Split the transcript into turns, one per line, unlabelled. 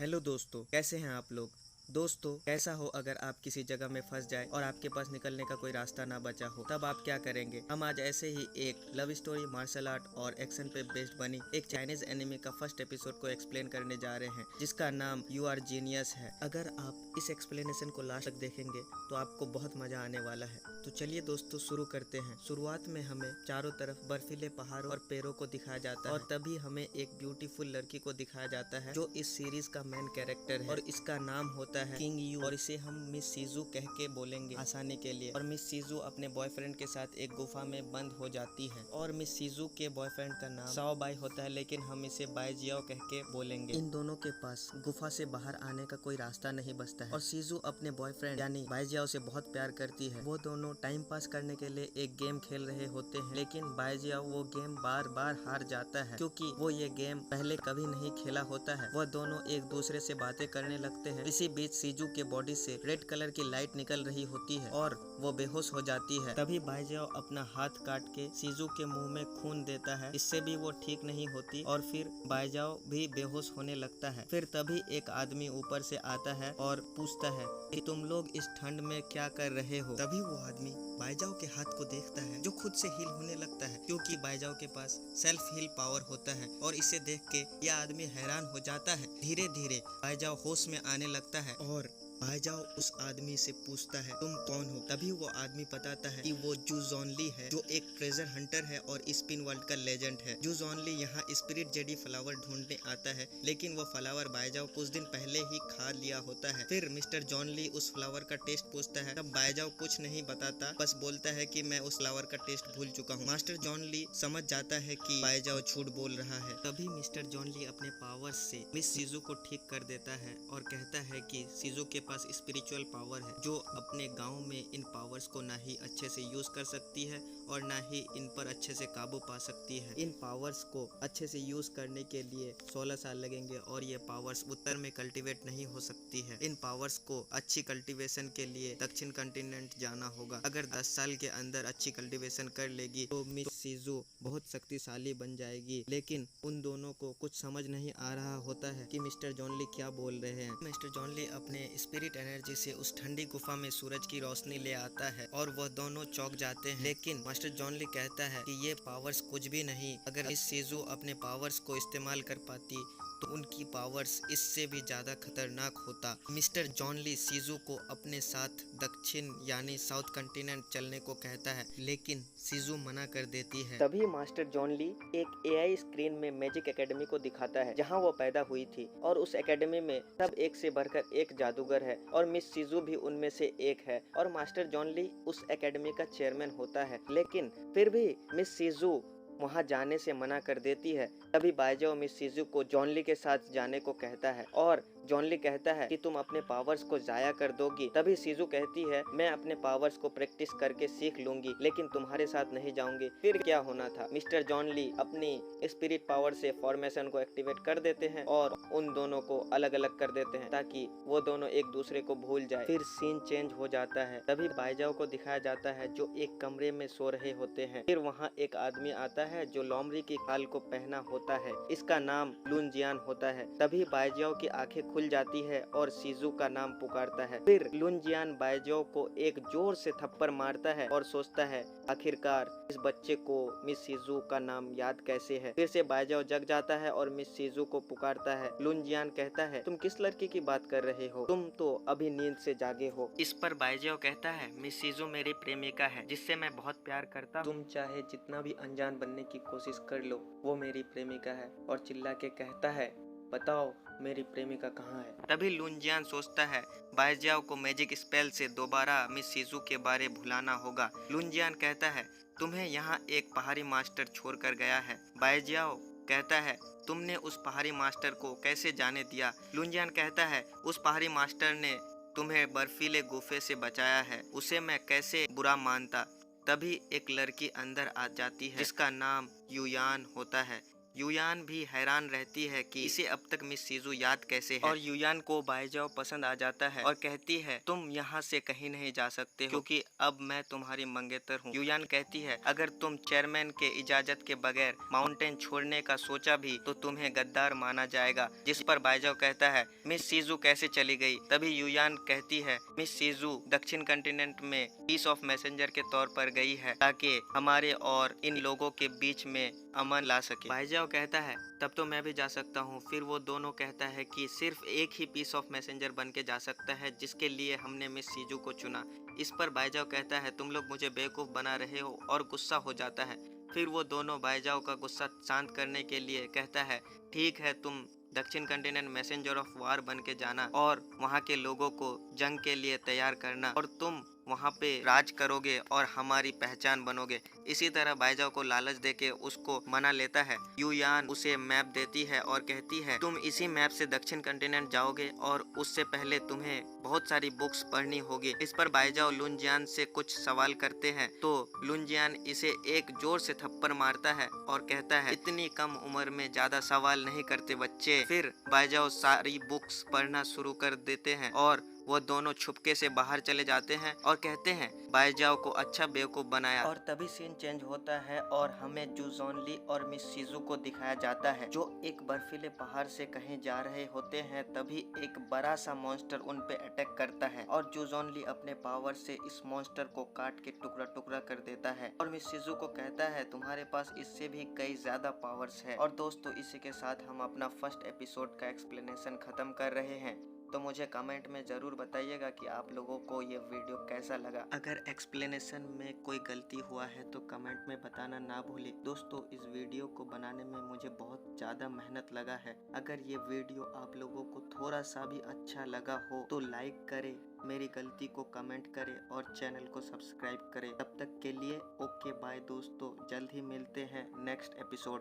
Hello दोस्तों, कैसे हैं आप लोग। दोस्तों, कैसा हो अगर आप किसी जगह में फंस जाए और आपके पास निकलने का कोई रास्ता ना बचा हो, तब आप क्या करेंगे। हम आज ऐसे ही एक लव स्टोरी, मार्शल आर्ट और एक्शन पे बेस्ड बनी एक चाइनीज एनिमे का फर्स्ट एपिसोड को एक्सप्लेन करने जा रहे हैं, जिसका नाम यू आर जीनियस है। अगर आप इस एक्सप्लेनेशन को लास्ट तक देखेंगे तो आपको बहुत मजा आने वाला है। तो चलिए दोस्तों, शुरू करते हैं। शुरुआत में हमें चारों तरफ बर्फीले पहाड़ों और पेड़ों को दिखाया जाता है और तभी हमें एक ब्यूटीफुल लड़की को दिखाया जाता है जो इस सीरीज का मेन कैरेक्टर है और इसका नाम होता है किंग यू, और इसे हम मिस सीजू कह के बोलेंगे आसानी के लिए। और मिस सीजू अपने बॉयफ्रेंड के साथ एक गुफा में बंद हो जाती है और मिस सीजू के बॉयफ्रेंड का नाम साओ बाई होता है, लेकिन हम इसे बाई जियाओ कह के बोलेंगे। इन दोनों के पास गुफा से बाहर आने का कोई रास्ता नहीं बचता है और सीजू अपने बॉयफ्रेंड यानी बाई जियाओ से बहुत प्यार करती है। वो दोनों टाइम पास करने के लिए एक गेम खेल रहे होते हैं, लेकिन बाई जियाओ वो गेम बार बार हार जाता है क्योंकि वो ये गेम पहले कभी नहीं खेला होता है। वह दोनों एक दूसरे से बातें करने लगते हैं। इसी बीच सीजू के बॉडी से रेड कलर की लाइट निकल रही होती है और वो बेहोश हो जाती है। तभी बाई जियाओ अपना हाथ काट के सीजू के मुंह में खून देता है, इससे भी वो ठीक नहीं होती और फिर बाई जियाओ भी बेहोश होने लगता है। फिर तभी एक आदमी ऊपर से आता है और पूछता है कि तुम लोग इस ठंड में क्या कर रहे हो। तभी वो आदमी बाई जियाओ के हाथ को देखता है जो खुद से हील होने लगता है क्योंकि बाई जियाओ के पास सेल्फ हील पावर होता है। और इसे देख के यह आदमी हैरान हो जाता है। धीरे धीरे बाई जियाओ होश में आने लगता है और बाई जियाओ उस आदमी से पूछता है तुम कौन हो। तभी वो आदमी बताता है कि वो जू जॉनली है जो एक ट्रेजर हंटर है और स्पिन वर्ल्ड का लेजेंड है। जू जॉनली यहाँ स्पिरिट जेडी फ्लावर ढूंढने आता है, लेकिन वो फ्लावर बाई जियाओ कुछ दिन पहले ही खा लिया होता है। फिर मिस्टर जॉनली उस फ्लावर का टेस्ट पूछता है, तब बाई जियाओ कुछ नहीं बताता, बस बोलता है कि मैं उस फ्लावर का टेस्ट भूल चुका हूँ। मास्टर जॉनली समझ जाता है कि बाई जियाओ झूठ बोल रहा है। तभी मिस्टर जॉनली अपने पावर्स से मिस सीजू को ठीक कर देता है और कहता है कि सीजू के पास स्पिरिचुअल पावर है जो अपने गांव में इन पावर्स को ना ही अच्छे से यूज कर सकती है और ना ही इन पर अच्छे से काबू पा सकती है। इन पावर्स को अच्छे से यूज करने के लिए 16 साल लगेंगे और ये पावर्स उत्तर में कल्टीवेट नहीं हो सकती है। इन पावर्स को अच्छी कल्टीवेशन के लिए दक्षिण कॉन्टिनेंट जाना होगा। अगर 10 साल के अंदर अच्छी कल्टीवेशन कर लेगी तो मिस सीजू बहुत शक्तिशाली बन जाएगी। लेकिन उन दोनों को कुछ समझ नहीं आ रहा होता है कि मिस्टर जॉनली क्या बोल रहे हैं। मिस्टर जॉनली अपने स्पिरिट एनर्जी से उस ठंडी गुफा में सूरज की रोशनी ले आता है और वह दोनों चौंक जाते हैं। लेकिन मास्टर जॉनली कहता है कि ये पावर्स कुछ भी नहीं। अगर मिस सीजू अपने पावर्स को इस्तेमाल कर पाती तो उनकी पावर्स इससे भी ज्यादा खतरनाक होता। मिस्टर जॉनली सीजू को अपने साथ दक्षिण यानी साउथ कॉन्टिनेंट चलने को कहता है, लेकिन सीजू मना कर देती है। तभी मास्टर जॉनली एक एआई स्क्रीन में मैजिक एकेडमी को दिखाता है जहां वो पैदा हुई थी और उस एकेडमी में सब एक से बढ़कर एक जादूगर है और मिस सीजू भी उनमें से एक है और मास्टर जॉनली उस एकेडमी का चेयरमैन होता है। लेकिन फिर भी मिस सीजू वहां जाने से मना कर देती है। तभी बाई जियाओ मिस सीजू को जॉनली के साथ जाने को कहता है और जॉनली कहता है कि तुम अपने पावर्स को जाया कर दोगी। तभी सीजू कहती है मैं अपने पावर्स को प्रैक्टिस करके सीख लूंगी, लेकिन तुम्हारे साथ नहीं जाऊंगी। फिर क्या होना था, मिस्टर जॉनली अपनी स्पिरिट पावर से फॉर्मेशन को एक्टिवेट कर देते हैं और उन दोनों को अलग अलग कर देते हैं ताकि वो दोनों एक दूसरे को भूल जाए। फिर सीन चेंज हो जाता है। तभी बाई जियाओ को दिखाया जाता है जो एक कमरे में सो रहे होते हैं। फिर वहाँ एक आदमी आता है जो लोमड़ी की खाल को पहना होता है। इसका नाम लुन जियान होता है। तभी बाई जियाओ की आंखें खुल जाती है और सीजू का नाम पुकारता है। फिर लुन जियान बाई जियाओ को एक जोर से थप्पड़ मारता है और सोचता है आखिरकार इस बच्चे को मिस सीजू का नाम याद कैसे है। फिर से बाई जियाओ जग जाता है और मिस सीजू को पुकारता है। लुन जियान कहता है तुम किस लड़की की बात कर रहे हो, तुम तो अभी नींद से जागे हो। इस पर बाई जियाओ कहता है मिस सीजू मेरी प्रेमिका है जिससे मैं बहुत प्यार करता हूँ। तुम चाहे जितना भी अनजान बनने की कोशिश कर लो, वो मेरी प्रेमिका है। और चिल्ला के कहता है बताओ मेरी प्रेमिका कहाँ है। तभी लुन जियान सोचता है बाई जियाओ को मैजिक स्पेल से दोबारा मिस सीजू के बारे भुलाना होगा। लुन जियान कहता है तुम्हें यहाँ एक पहाड़ी मास्टर छोड़ कर गया है। बाई जियाओ कहता है तुमने उस पहाड़ी मास्टर को कैसे जाने दिया। लुन जियान कहता है उस पहाड़ी मास्टर ने तुम्हें बर्फीले गुफे से बचाया है, उसे मैं कैसे बुरा मानता। तभी एक लड़की अंदर आ जाती है जिसका नाम युयान होता है। युयान भी हैरान रहती है कि इसे अब तक मिस सीजू याद कैसे है, और युयान को बाईजाओ पसंद आ जाता है और कहती है तुम यहाँ से कहीं नहीं जा सकते हो क्योंकि अब मैं तुम्हारी मंगेतर हूँ। युयान कहती है अगर तुम चेयरमैन के इजाजत के बगैर माउंटेन छोड़ने का सोचा भी तो तुम्हें गद्दार माना जाएगा, जिस पर बाईजाओ कहता है मिस सीजू कैसे चली गई। तभी युयान कहती है मिस सीजू दक्षिण कॉन्टिनेंट में पीस ऑफ मैसेंजर के तौर पर गई है ताकि हमारे और इन लोगों के बीच में अमन ला सके। बाईजाओ कहता है तब तो मैं भी जा सकता हूँ। फिर वो दोनों कहता है कि सिर्फ एक ही पीस ऑफ मैसेंजर बन के जा सकता है जिसके लिए हमने मिस सीजू को चुना। इस पर बाईजाओ कहता है तुम लोग मुझे बेवकूफ़ बना रहे हो और गुस्सा हो जाता है। फिर वो दोनों बाईजाओ का गुस्सा शांत करने के लिए कहता है ठीक है तुम दक्षिण कॉन्टिनेंट मैसेंजर ऑफ वार बन के जाना और वहाँ के लोगों को जंग के लिए तैयार करना और तुम वहाँ पे राज करोगे और हमारी पहचान बनोगे। इसी तरह बाईजाओ को लालच देके उसको मना लेता है। युयान उसे मैप देती है और कहती है तुम इसी मैप से दक्षिण कॉन्टिनेंट जाओगे और उससे पहले तुम्हें बहुत सारी बुक्स पढ़नी होगी। इस पर बाईजाओ लुनजियान से कुछ सवाल करते हैं तो लुनजियान इसे एक जोर से थप्पड़ मारता है और कहता है इतनी कम उम्र में ज्यादा सवाल नहीं करते बच्चे। फिर बाईजाओ सारी बुक्स पढ़ना शुरू कर देते हैं और वो दोनों छुपके से बाहर चले जाते हैं और कहते हैं बाईजाओ को अच्छा बेवकूफ बनाया। और तभी सीन चेंज होता है और हमें जू जोनली और मिस सीजू को दिखाया जाता है जो एक बर्फीले पहाड़ से कहीं जा रहे होते हैं। तभी एक बड़ा सा मॉन्स्टर उन पे अटैक करता है और जू जोनली अपने पावर से इस मॉन्स्टर को काट के टुकड़ा टुकड़ा कर देता है और मिस सीजू को कहता है तुम्हारे पास इससे भी कई ज्यादा पावर्स है। और दोस्तों इसी के साथ हम अपना फर्स्ट एपिसोड का एक्सप्लेनेशन खत्म कर रहे हैं। तो मुझे कमेंट में ज़रूर बताइएगा कि आप लोगों को ये वीडियो कैसा लगा। अगर एक्सप्लेनेशन में कोई गलती हुआ है तो कमेंट में बताना ना भूलें। दोस्तों इस वीडियो को बनाने में मुझे बहुत ज़्यादा मेहनत लगा है। अगर ये वीडियो आप लोगों को थोड़ा सा भी अच्छा लगा हो तो लाइक करें, मेरी गलती को कमेंट करें और चैनल को सब्सक्राइब करें। तब तक के लिए ओके बाय दोस्तों, जल्द ही मिलते हैं नेक्स्ट एपिसोड।